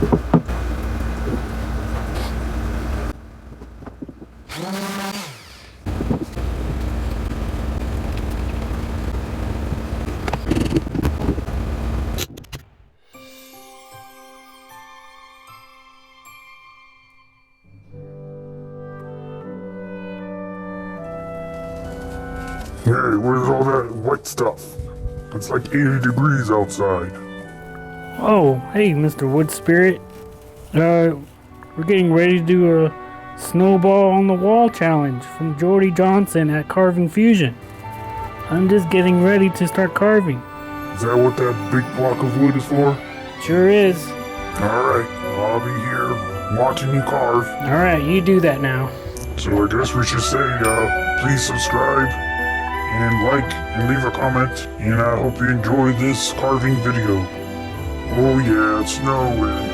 Hey, where's all that wet stuff? It's like 80 degrees outside. Oh, hey, Mr. Wood Spirit. We're getting ready to do a Snowball on the Wall challenge from Jordy Johnson at Carving Fusion. I'm just getting ready to start carving. Is that what that big block of wood is for? Sure is. Alright, I'll be here watching you carve. Alright, you do that now. So I guess we should say, please subscribe and like and leave a comment, and I hope you enjoy this carving video. Oh yeah, it's snowing.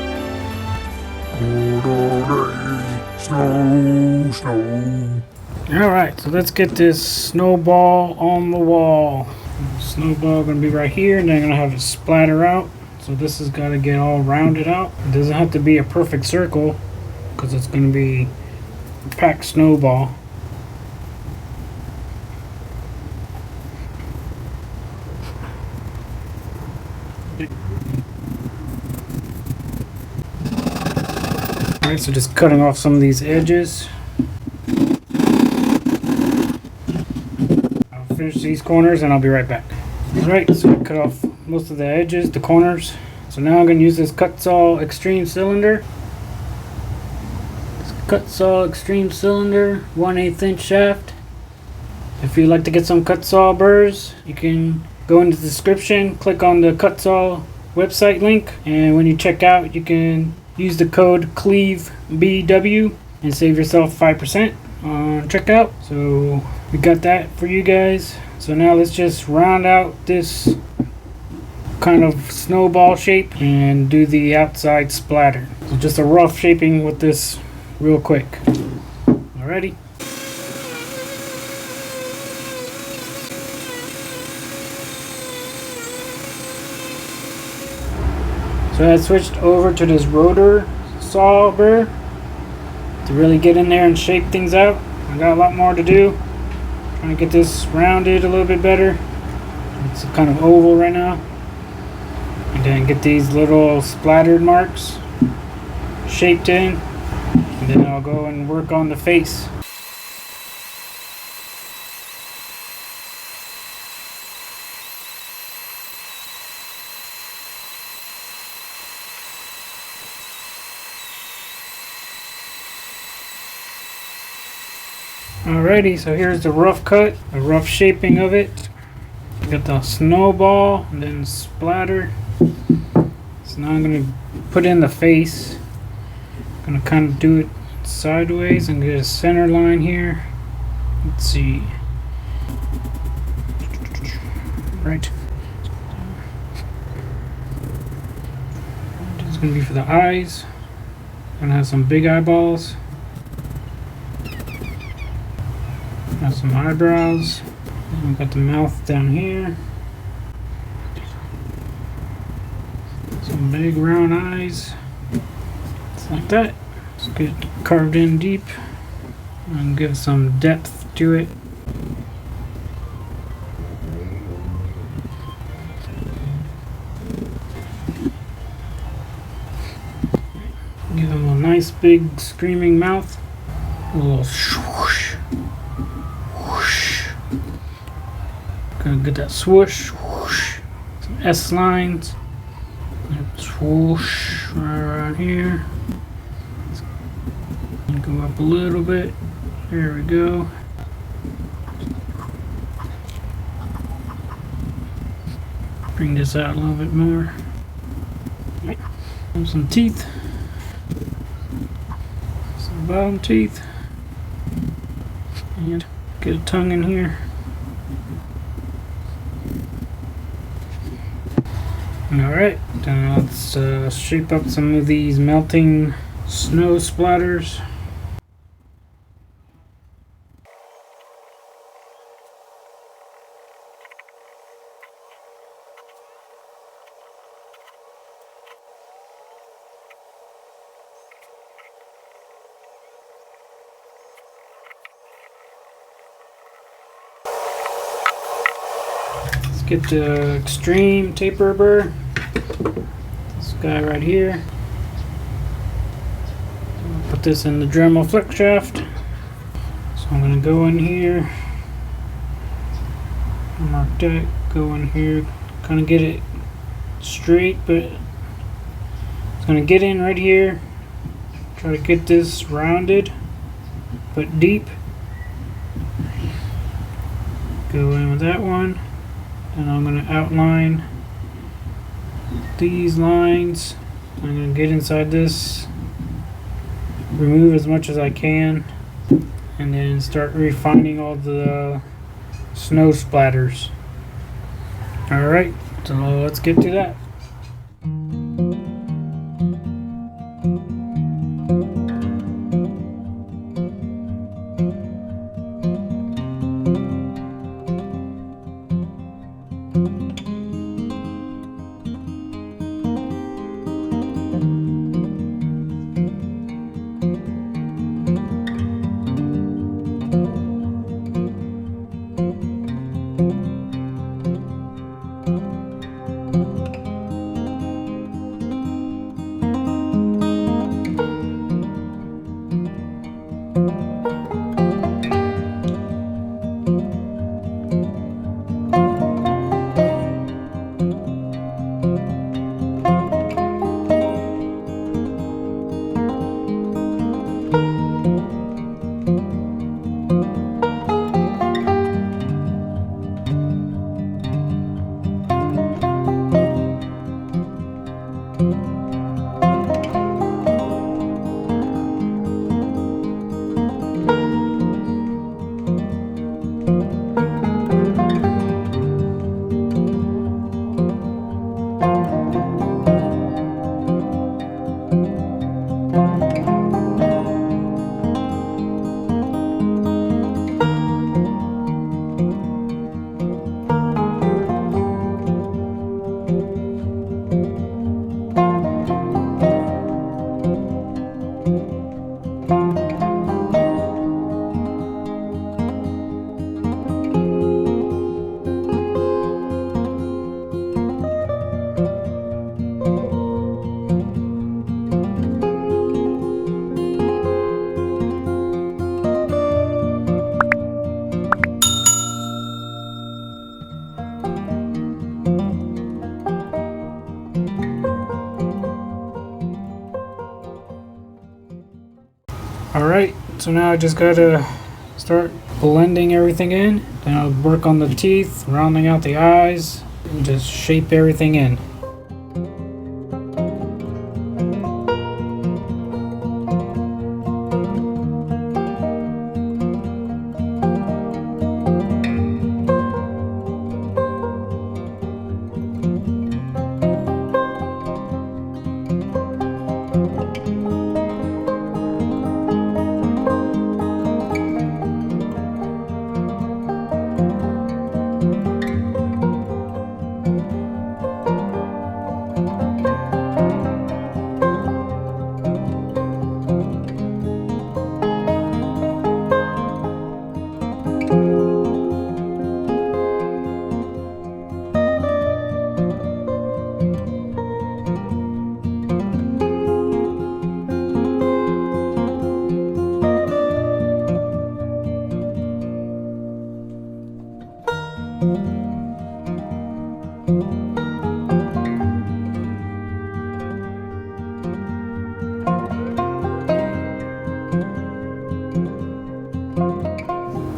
Snow. Alright, so let's get this snowball on the wall. Snowball gonna be right here, and then I'm gonna have it splatter out. So this has got to get all rounded out. It doesn't have to be a perfect circle, because it's gonna be a packed snowball. Alright, so just cutting off some of these edges. I'll finish these corners and I'll be right back. Alright, so I cut off most of the edges, the corners. So now I'm going to use this Kutzall Extreme Cylinder. This Kutzall Extreme Cylinder, 1/8 inch shaft. If you'd like to get some Kutzall Burrs, you can go in the description, click on the Kutzall website link, and when you check out, you can use the code CLEAVEBW and save yourself 5% on checkout. So we got that for you guys. So now let's just round out this kind of snowball shape and do the outside splatter. So just a rough shaping with this real quick. Alrighty. So I switched over to this rotor saw burr to really get in there and shape things out. I got a lot more to do. Trying to get this rounded a little bit better. It's kind of oval right now. And then get these little splattered marks shaped in. And then I'll go and work on the face. Alrighty, so here's the rough cut, the rough shaping of it. Got the snowball and then splatter. So now I'm going to put in the face. I'm going to kind of do it sideways and get a center line here. Let's see. Right. This is going to be for the eyes. Going to have some big eyeballs. Got some eyebrows. We've got the mouth down here. Some big round eyes. Just like that. Just get carved in deep and give some depth to it. Give them a nice big screaming mouth. A little swoosh. Gonna get that swoosh, whoosh, some S lines, swoosh right around here. Go up a little bit. There we go. Bring this out a little bit more. Some teeth. Some bottom teeth. And get a tongue in here. Alright, then let's shape up some of these melting snow splatters. get the extreme taper burr. This guy right here. Put this in the Dremel flex shaft. So I'm gonna go in here, mark that, go in here, kind of get it straight, but it's gonna get in right here. Try to get this rounded but deep. Go in with that one, and I'm gonna outline these lines. I'm gonna get inside this, remove as much as I can, and then start refining all the snow splatters. Alright, so let's get to that. Alright, so now I just gotta start blending everything in. Then I'll work on the teeth, rounding out the eyes, and just shape everything in.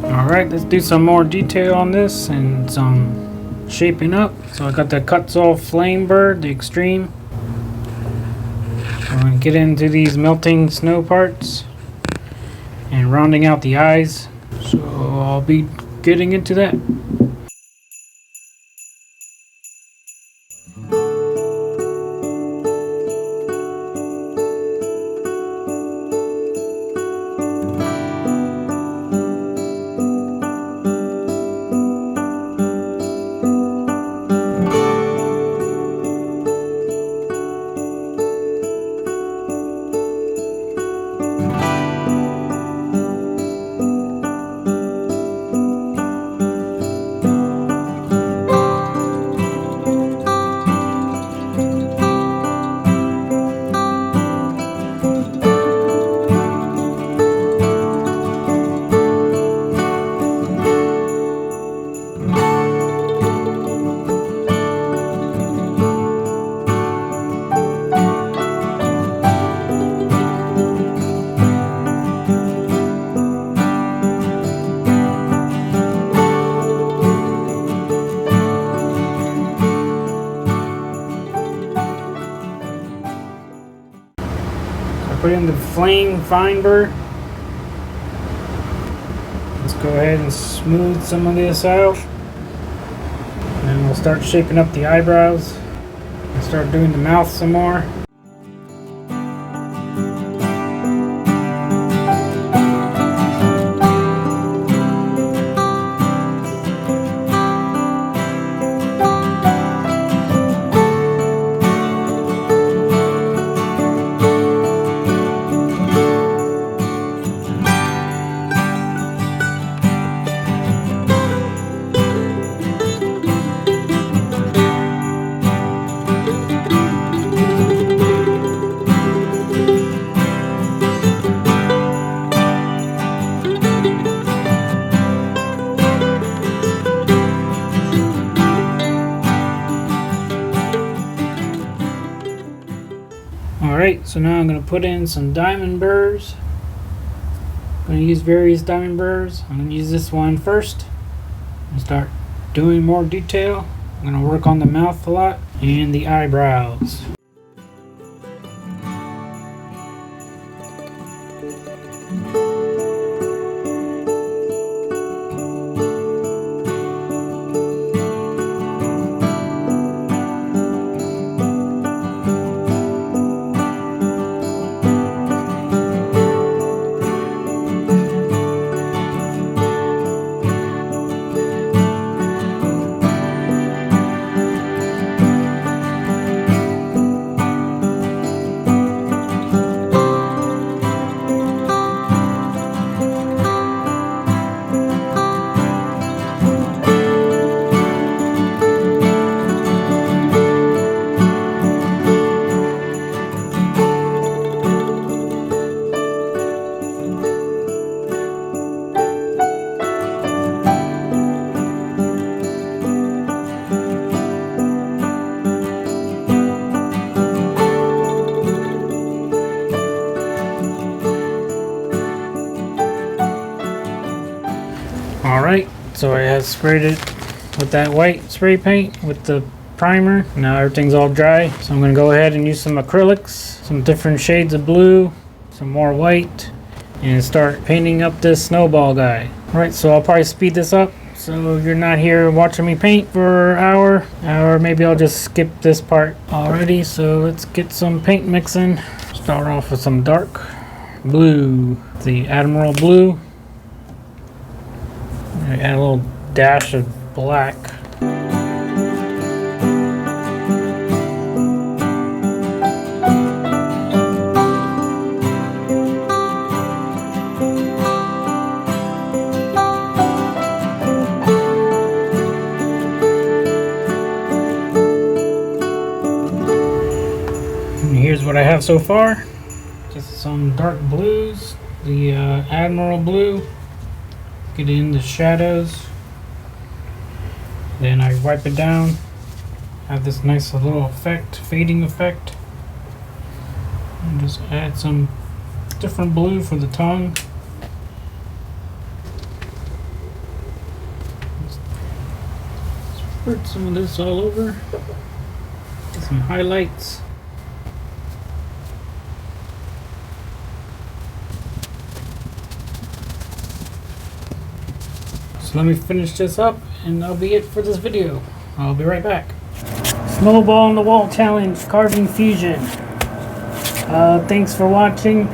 Alright, let's do some more detail on this and some shaping up. So I got the Kutzall flame burr, the extreme. I'm going to get into these melting snow parts and rounding out the eyes. So I'll be getting into that. put in the flame fine burr. Let's go ahead and smooth some of this out. And we'll start shaping up the eyebrows and start doing the mouth some more. Alright, so now I'm going to put in some diamond burrs. I'm going to use various diamond burrs. I'm going to use this one first and start doing more detail. I'm going to work on the mouth a lot and the eyebrows. Alright, so I have sprayed it with that white spray paint with the primer. Now everything's all dry, so I'm going to go ahead and use some acrylics, some different shades of blue, some more white, and start painting up this snowball guy. Alright, so I'll probably speed this up so you're not here watching me paint for an hour, or maybe I'll just skip this part. Alrighty, so let's get some paint mixing. Start off with some dark blue, the Admiral blue. Add a little dash of black. And here's what I have so far. Just some dark blues, the Admiral blue. Get in the shadows, then I wipe it down, have this nice little effect, fading effect, and just add some different blue for the tongue. Spread some of this all over, get some highlights. So let me finish this up and that'll be it for this video. I'll be right back. Snowball on the Wall Challenge Carving Fusion. Thanks for watching.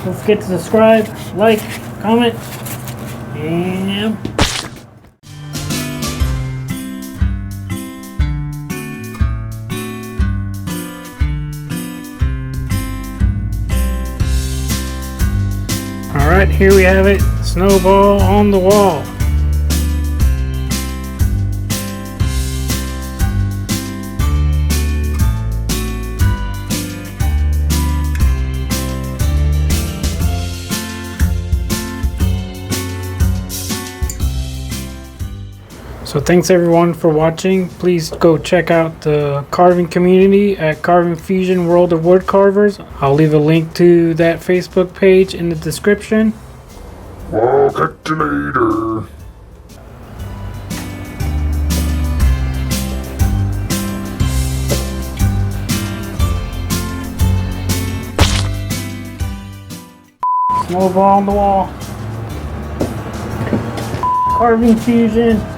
Don't forget to subscribe, like, comment, and alright, here we have it. Snowball on the wall. So thanks everyone for watching. Please go check out the carving community at Carving Fusion World of Wood Carvers. I'll leave a link to that Facebook page in the description. I'll catch you later. Snowball on the wall. Carving fusion.